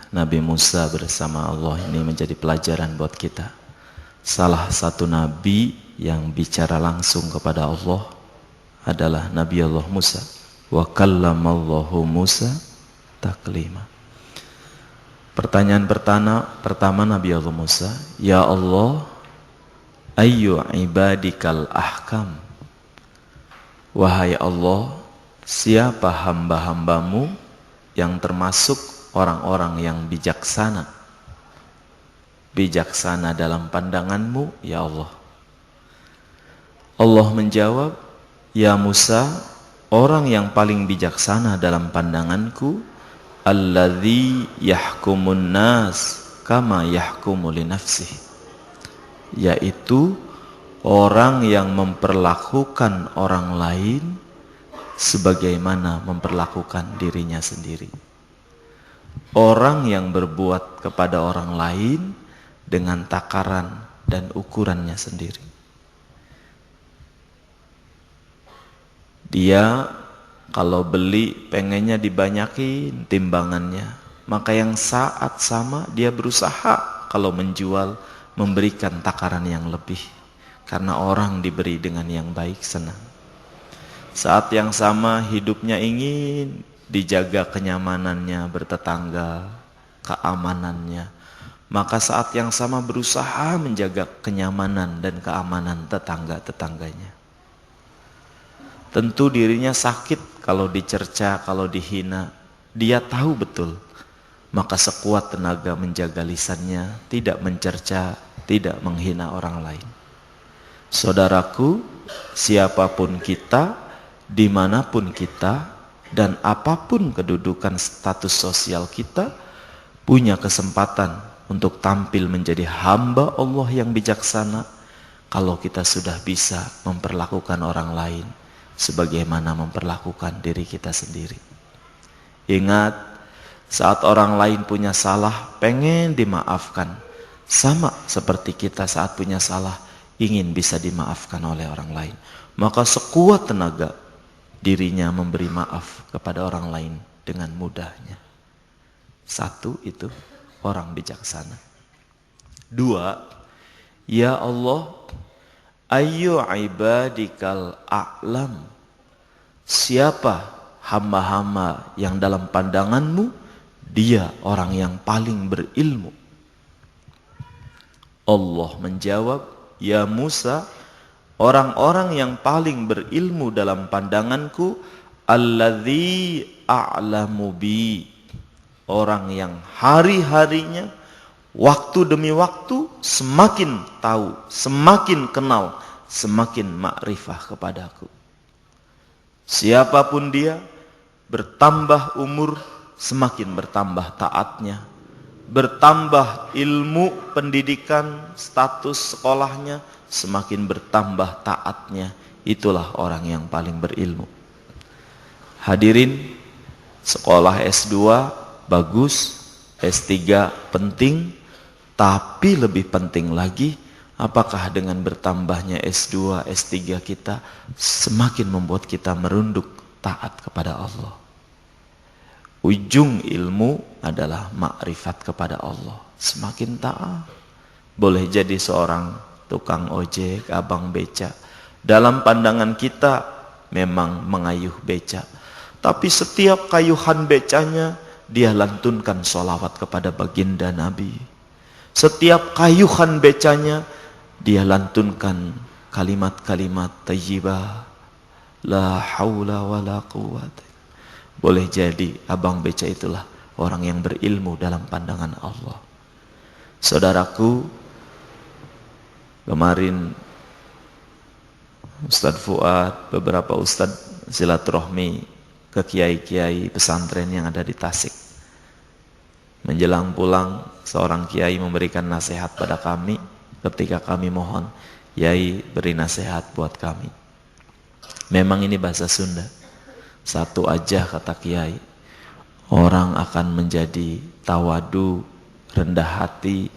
Nabi Musa bersama Allah ini menjadi pelajaran buat kita. Salah satu nabi yang bicara langsung kepada Allah adalah Nabi Allah Musa. Wa kallamallahu Musa taklima. Pertanyaan pertama Nabi Allah Musa, ya Allah, ayyu ibadikal ahkam. Wahai Allah, siapa hamba-hambamu yang termasuk orang-orang yang bijaksana? Bijaksana dalam pandanganmu, ya Allah. Allah menjawab, ya Musa, orang yang paling bijaksana dalam pandanganku, alladzi yahkumun nas kama yahkumu li nafsihi, yaitu orang yang memperlakukan orang lain sebagaimana memperlakukan dirinya sendiri. Orang yang berbuat kepada orang lain dengan takaran dan ukurannya sendiri. Dia kalau beli pengennya dibanyakin timbangannya, maka yang saat sama dia berusaha kalau menjual memberikan takaran yang lebih, karena orang diberi dengan yang baik senang. Saat yang sama hidupnya ingin dijaga kenyamanannya bertetangga, keamanannya, maka saat yang sama berusaha menjaga kenyamanan dan keamanan tetangga-tetangganya. Tentu dirinya sakit kalau dicerca, kalau dihina, dia tahu betul, maka sekuat tenaga menjaga lisannya, tidak mencerca, tidak menghina orang lain. Saudaraku, siapapun kita, dimanapun kita, dan apapun kedudukan status sosial kita, punya kesempatan untuk tampil menjadi hamba Allah yang bijaksana kalau kita sudah bisa memperlakukan orang lain sebagaimana memperlakukan diri kita sendiri. Ingat, saat orang lain punya salah pengen dimaafkan, sama seperti kita saat punya salah ingin bisa dimaafkan oleh orang lain, maka sekuat tenaga dirinya memberi maaf kepada orang lain dengan mudahnya. Satu, itu orang bijaksana. Dua, ya Allah, ayyu ibadikal a'lam. Siapa hamba-hamba yang dalam pandanganmu dia orang yang paling berilmu? Allah menjawab, ya Musa, orang-orang yang paling berilmu dalam pandanganku, alladzi a'lamu bi, orang yang hari-harinya, waktu demi waktu semakin tahu, semakin kenal, semakin makrifah kepadaku. Siapapun dia, bertambah umur semakin bertambah taatnya, bertambah ilmu pendidikan, status sekolahnya semakin bertambah taatnya. Itulah orang yang paling berilmu. Hadirin, sekolah S2 bagus, S3 penting, tapi lebih penting lagi, apakah dengan bertambahnya S2, S3 kita semakin membuat kita merunduk taat kepada Allah. Ujung ilmu adalah makrifat kepada Allah. Semakin taat, boleh jadi seorang tukang ojek, abang beca, dalam pandangan kita memang mengayuh beca, tapi setiap kayuhan becanya dia lantunkan sholawat kepada baginda Nabi. Setiap kayuhan becanya dia lantunkan kalimat-kalimat thayyibah, la haula wala quwwata. Boleh jadi abang beca itulah orang yang berilmu dalam pandangan Allah. Saudaraku, kemarin Ustadz Fuad, beberapa Ustadz silaturahmi ke kiai-kiai pesantren yang ada di Tasik. Menjelang pulang, seorang kiai memberikan nasihat pada kami ketika kami mohon, Yai beri nasihat buat kami. Memang ini bahasa Sunda. Satu aja kata kiai, orang akan menjadi tawadu, rendah hati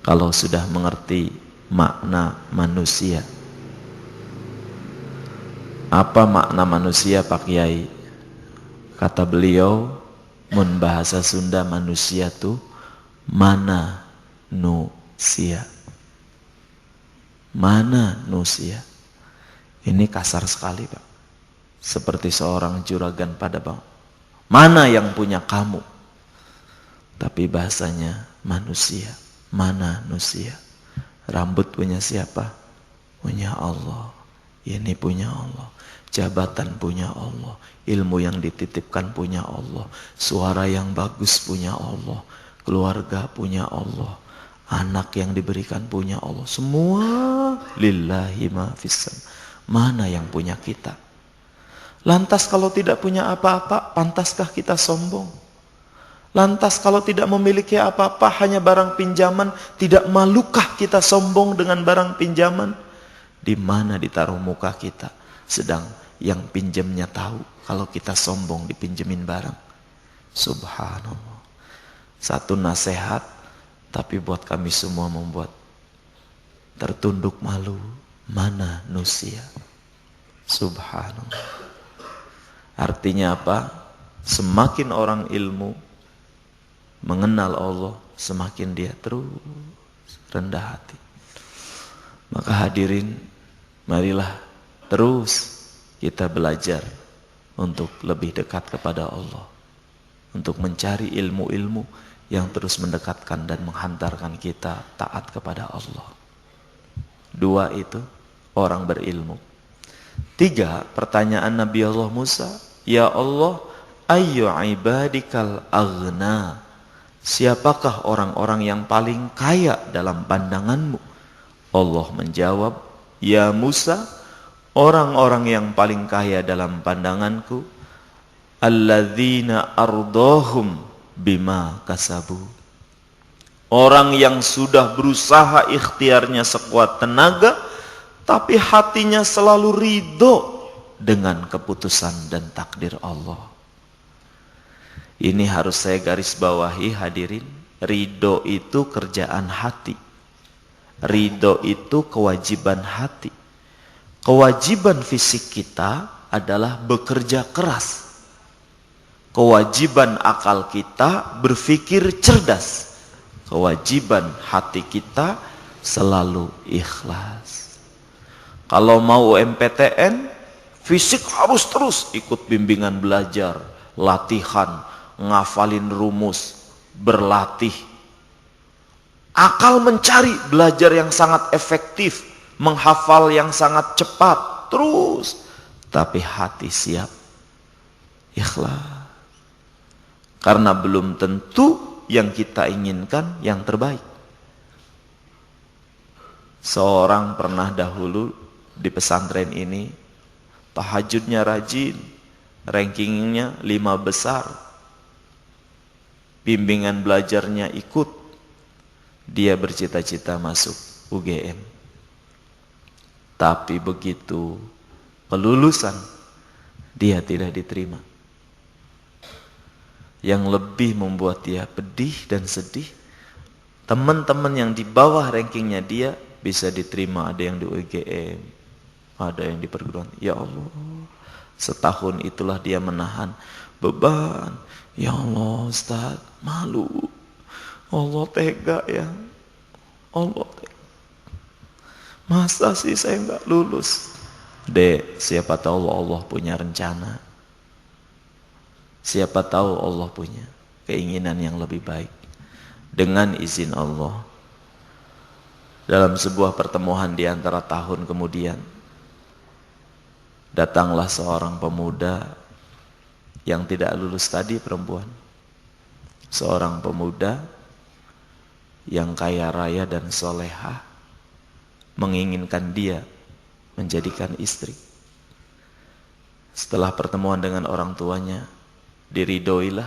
kalau sudah mengerti makna manusia. Apa makna manusia Pak Kiai? Kata beliau, Mun bahasa Sunda manusia tuh mana nusia. Mana nusia. Ini kasar sekali, Pak. Seperti seorang juragan pada bang. Mana yang punya kamu? Tapi bahasanya manusia. Mana nusia. Rambut punya siapa? Punya Allah. Ini punya Allah. Jabatan punya Allah. Ilmu yang dititipkan punya Allah. Suara yang bagus punya Allah. Keluarga punya Allah. Anak yang diberikan punya Allah. Semua lillahi ma fis sama. Mana yang punya kita? Lantas kalau tidak punya apa-apa, pantaskah kita sombong? Lantas kalau tidak memiliki apa-apa, hanya barang pinjaman, tidak malukah kita sombong dengan barang pinjaman? Di mana ditaruh muka kita? Sedang yang pinjamnya tahu kalau kita sombong dipinjemin barang. Subhanallah. Satu nasihat, tapi buat kami semua membuat tertunduk malu. Mana nusia. Subhanallah. Artinya apa? Semakin orang ilmu mengenal Allah, semakin dia terus rendah hati. Maka hadirin, marilah terus kita belajar untuk lebih dekat kepada Allah, untuk mencari ilmu-ilmu yang terus mendekatkan dan menghantarkan kita taat kepada Allah. 2 itu orang berilmu. 3, pertanyaan Nabi Allah Musa, ya Allah, ayyu ibadikal aghna, siapakah orang-orang yang paling kaya dalam pandanganmu? Allah menjawab, ya Musa, orang-orang yang paling kaya dalam pandanganku alladzina ardahum bima kasabu, orang yang sudah berusaha ikhtiarnya sekuat tenaga, tapi hatinya selalu ridho dengan keputusan dan takdir Allah. Ini harus saya garis bawahi hadirin. Ridho itu kerjaan hati. Ridho itu kewajiban hati. Kewajiban fisik kita adalah bekerja keras. Kewajiban akal kita berpikir cerdas. Kewajiban hati kita selalu ikhlas. Kalau mau MPTN, fisik harus terus ikut bimbingan belajar, latihan, ngafalin rumus, berlatih. Akal mencari belajar yang sangat efektif, menghafal yang sangat cepat, terus. Tapi hati siap, ikhlas. Karena belum tentu yang kita inginkan yang terbaik. Seorang pernah dahulu di pesantren ini, tahajudnya rajin, rankingnya 5 besar, bimbingan belajarnya ikut, dia bercita-cita masuk UGM. Tapi begitu kelulusan, dia tidak diterima. Yang lebih membuat dia pedih dan sedih, teman-teman yang di bawah rankingnya dia bisa diterima, ada yang di UGM, ada yang di perguruan. Ya Allah, setahun itulah dia menahan beban. Ya Allah Ustaz, malu. Allah tega ya. Allah tega. Masa sih saya nggak lulus? Dek, siapa tahu Allah punya rencana. Siapa tahu Allah punya keinginan yang lebih baik. Dengan izin Allah, dalam sebuah pertemuan di antara tahun kemudian, datanglah seorang pemuda yang tidak lulus tadi, perempuan. Seorang pemuda yang kaya raya dan solehah, menginginkan dia menjadikan istri. Setelah pertemuan dengan orang tuanya, diridhoilah,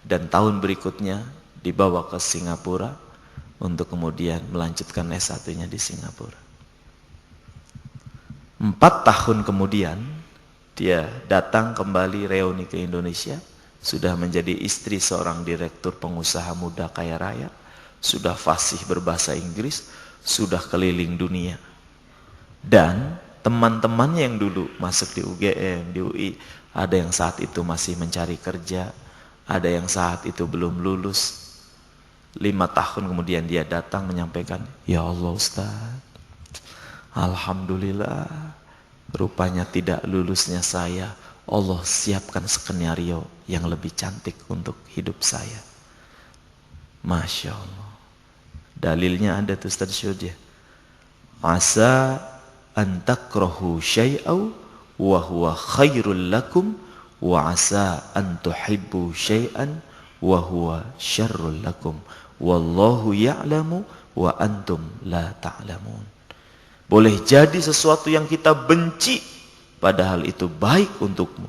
dan tahun berikutnya dibawa ke Singapura untuk kemudian melanjutkan S1-nya di Singapura. 4 tahun kemudian dia datang kembali reuni ke Indonesia, sudah menjadi istri seorang direktur pengusaha muda kaya raya, sudah fasih berbahasa Inggris, sudah keliling dunia. Dan teman-temannya yang dulu masuk di UGM, di UI, ada yang saat itu masih mencari kerja, Ada yang saat itu belum lulus, 5 tahun kemudian dia datang menyampaikan, ya Allah Ustaz, alhamdulillah, rupanya tidak lulusnya saya, Allah siapkan skenario yang lebih cantik untuk hidup saya. Masya Allah. Dalilnya ada tuh Ustaz Syuhud ya. Asa antakrahu syai'au wa huwa khairul lakum wa asa an tuhibbu syai'an wa huwa syarrul lakum wallahu ya'lamu wa antum la ta'lamun. Boleh jadi sesuatu yang kita benci padahal itu baik untukmu,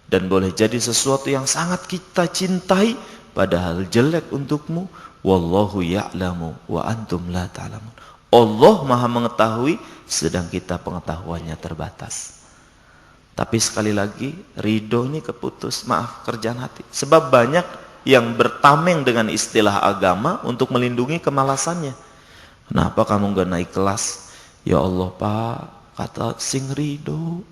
dan boleh jadi sesuatu yang sangat kita cintai padahal jelek untukmu. Wallahu ya'lamu wa antum la ta'lamun. Allah Maha mengetahui sedang kita pengetahuannya terbatas. Tapi sekali lagi, ridho ini keputus, maaf, kerjaan hati. Sebab banyak yang bertameng dengan istilah agama untuk melindungi kemalasannya. Kenapa kamu gak naik kelas? Ya Allah Pak, kata sing ridho.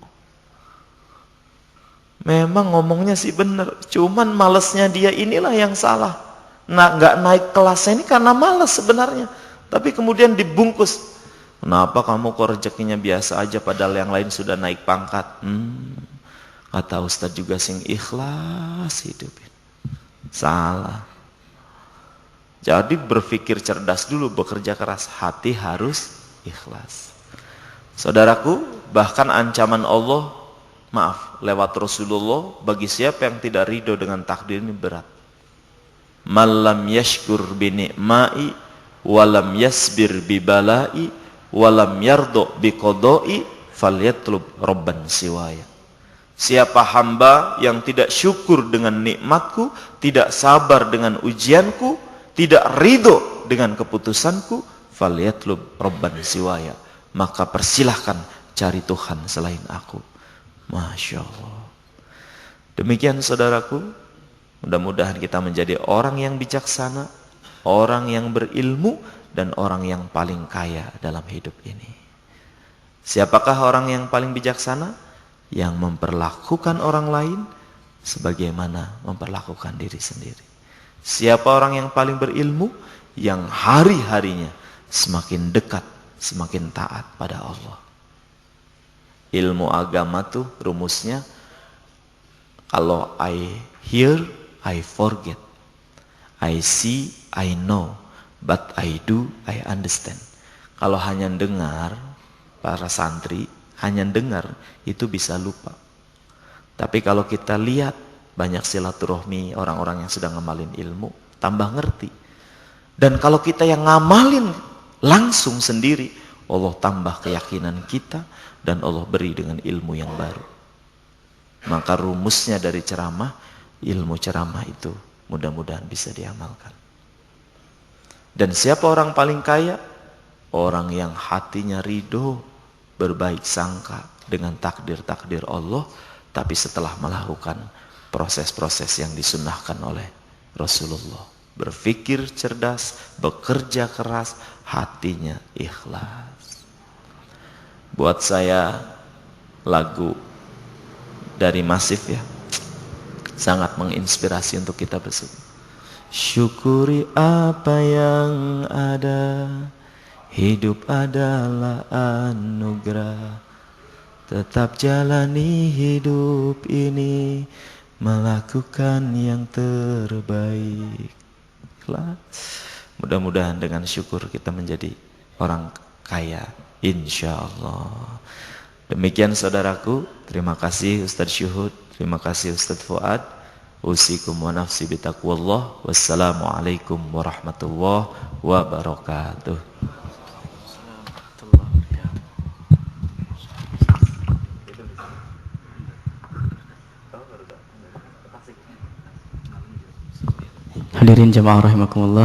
Memang ngomongnya sih bener, cuman malesnya dia inilah yang salah. Nah, gak naik kelasnya ini karena males sebenarnya. Tapi kemudian dibungkus. Kenapa kamu kok rezekinya biasa aja padahal yang lain sudah naik pangkat? Kata Ustadz juga sing ikhlas hidupin. Salah. Jadi berpikir cerdas dulu, bekerja keras, hati harus ikhlas. Saudaraku, bahkan ancaman Allah, maaf, lewat Rasulullah, bagi siapa yang tidak ridho dengan takdir ini berat. Malam yashkur binikmai walam yasbir bibalai walam yardo biqodoi falyatlub robban siwaya. Siapa hamba yang tidak syukur dengan nikmatku, tidak sabar dengan ujianku, tidak ridho dengan keputusanku, falyatlub robban siwaya, maka persilahkan cari Tuhan selain aku. Masya Allah. Demikian saudaraku, mudah-mudahan kita menjadi orang yang bijaksana, orang yang berilmu, dan orang yang paling kaya dalam hidup ini. Siapakah orang yang paling bijaksana? Yang memperlakukan orang lain sebagaimana memperlakukan diri sendiri. Siapa orang yang paling berilmu? Yang hari-harinya semakin dekat, semakin taat pada Allah. Ilmu agama tuh rumusnya, kalau I hear, I forget. I see, I know. But I do, I understand. Kalau hanya dengar, para santri, hanya dengar, itu bisa lupa. Tapi kalau kita lihat, banyak silaturahmi orang-orang yang sedang ngamalin ilmu, tambah ngerti. Dan kalau kita yang ngamalin langsung sendiri, Allah tambah keyakinan kita, dan Allah beri dengan ilmu yang baru. Maka rumusnya dari ceramah, ilmu ceramah itu mudah-mudahan bisa diamalkan. Dan siapa orang paling kaya? Orang yang hatinya ridho, berbaik sangka dengan takdir-takdir Allah, tapi setelah melakukan proses-proses yang disunnahkan oleh Rasulullah. Berpikir cerdas, bekerja keras, hatinya ikhlas. Buat saya lagu dari Masif ya, sangat menginspirasi untuk kita bersyukur. Syukuri apa yang ada, hidup adalah anugerah. Tetap jalani hidup ini, melakukan yang terbaik. Mudah-mudahan dengan syukur kita menjadi orang kaya, insya Allah. Demikian saudaraku, terima kasih Ustadz Syuhud, terima kasih Ustadz Fuad. Usikum wa nafsi bitaqwallah. Wassalamualaikum warahmatullahi wabarakatuh. Hadirin jamaah rahimakumullah.